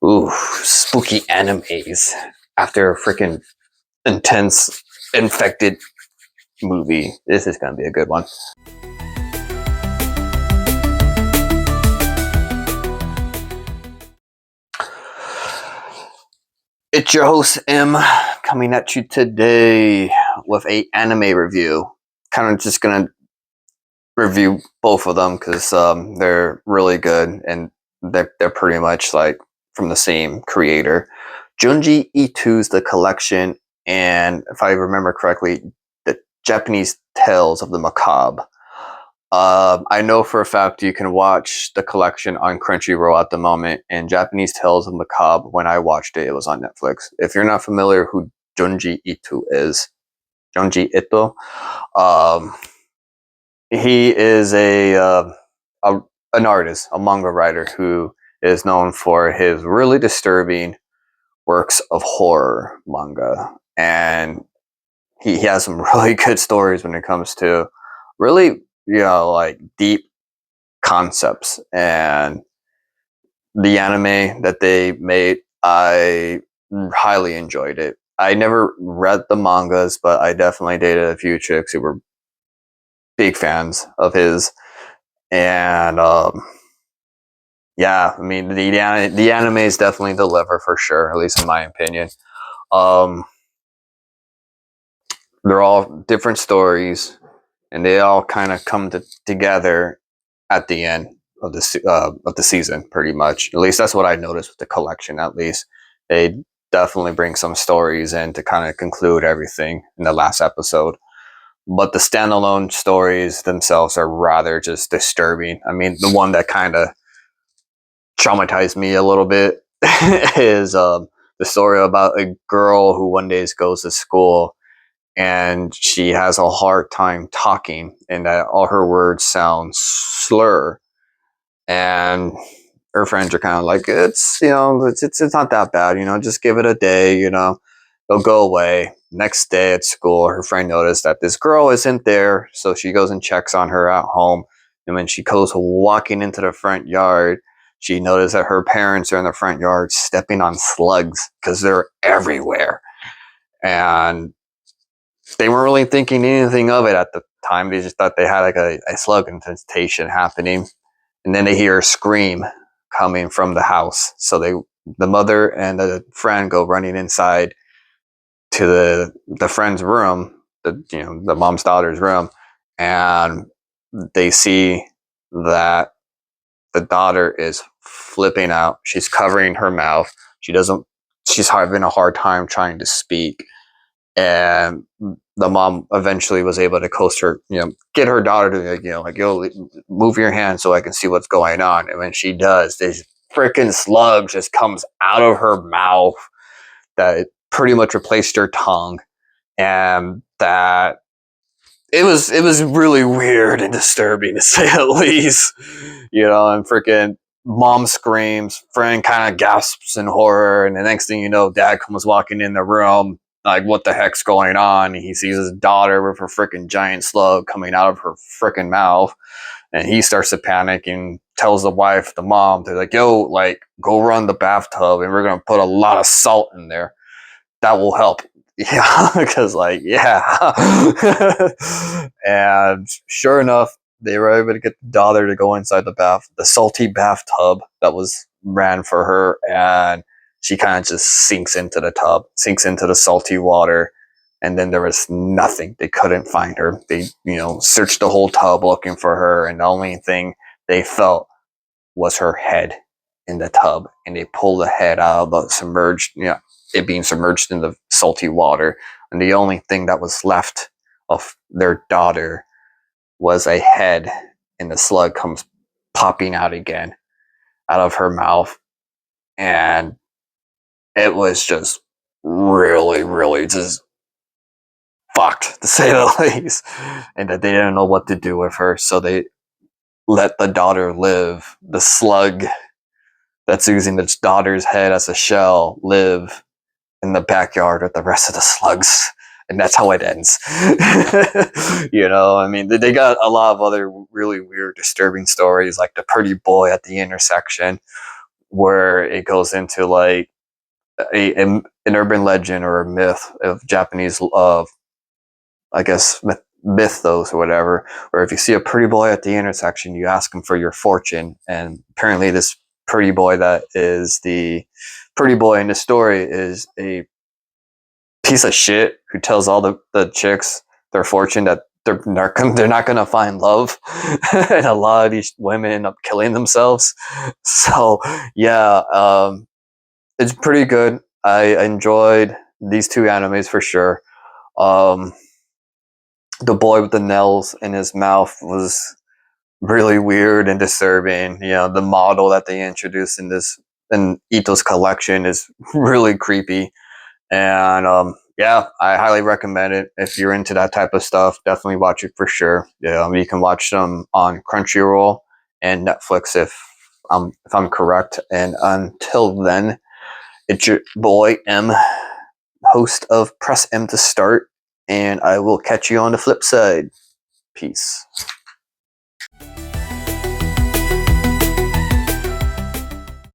Ooh, spooky animes after a freaking intense infected movie. This is gonna be a good one. It's your host M coming at you today with a anime review. Kind of just gonna review both of them because they're really good and they're pretty much like from the same creator. Junji Ito's The Collection, and if I remember correctly, the Japanese Tales of the Macabre. I know for a fact you can watch The Collection on Crunchyroll at the moment, and Japanese Tales of Macabre, when I watched it, it was on Netflix. If you're not familiar who Junji Ito is, Junji Ito, um, he is an artist, a manga writer who is known for his really disturbing works of horror manga, and he has some really good stories when it comes to really like deep concepts. And the anime that they made, I highly enjoyed it. I never read the mangas, but I definitely dated a few chicks who were big fans of his. And yeah, I mean the anime is definitely deliver for sure, at least in my opinion. Um, they're all different stories, and they all kind of come together at the end of the season, pretty much. At least that's what I noticed with the collection. At least they definitely bring some stories in to kind of conclude everything in the last episode. But the standalone stories themselves are rather just disturbing. I mean, the one that kind of traumatized me a little bit is the story about a girl who one day goes to school and she has a hard time talking, and that all her words sound slur. And her friends are kind of like, it's not that bad, just give it a day, it'll go away. Next day at school, her friend noticed that this girl isn't there, so she goes and checks on her at home. And when she goes walking into the front yard, she noticed that her parents are in the front yard stepping on slugs because they're everywhere. And they weren't really thinking anything of it at the time. They just thought they had like a slug infestation happening. And then they hear a scream coming from the house. So the mother and the friend go running inside to the friend's room, the mom's daughter's room, and they see that the daughter is flipping out. She's covering her mouth. She's having a hard time trying to speak. And the mom eventually was able to coax her, get her daughter to, yo, move your hand so I can see what's going on. And when she does, this freaking slug just comes out of her mouth that pretty much replaced her tongue. And that it was really weird and disturbing, to say the least. And freaking mom screams, friend kind of gasps in horror, and the next thing you know, dad comes walking in the room like, what the heck's going on? And he sees his daughter with her freaking giant slug coming out of her freaking mouth, and he starts to panic and tells the wife, the mom, they're like, yo, like, go run the bathtub and we're gonna put a lot of salt in there. That will help. Yeah, because yeah. And sure enough, they were able to get the daughter to go inside the salty bathtub that was ran for her, and she kind of just sinks into the tub, sinks into the salty water, and then there was nothing. They couldn't find her. They, searched the whole tub looking for her, and the only thing they felt was her head in the tub, and they pulled the head out of the submerged, it being submerged in the salty water. And the only thing that was left of their daughter was a head, and the slug comes popping out again out of her mouth. And it was just really, really just fucked, to say the least. And that they didn't know what to do with her, so they let the daughter live. The slug that's using its daughter's head as a shell live in the backyard with the rest of the slugs, and that's how it ends. I mean, they got a lot of other really weird, disturbing stories, like the pretty boy at the intersection, where it goes into like an urban legend or a myth of Japanese, I guess, mythos or whatever, where if you see a pretty boy at the intersection, you ask him for your fortune. And apparently this pretty boy that is the pretty boy in the story is a piece of shit who tells all the chicks their fortune that they're not gonna find love. And a lot of these women end up killing themselves. So yeah, it's pretty good. I enjoyed these two animes for sure. um the boy with the nails in his mouth was really weird and disturbing. You know, the model that they introduced in Ito's collection is really creepy. And yeah, I highly recommend it if you're into that type of stuff. Definitely watch it for sure. Yeah, you can watch them on Crunchyroll and Netflix if I'm correct. And until then, it's your boy M, host of Press M to Start, and I will catch you on the flip side. Peace.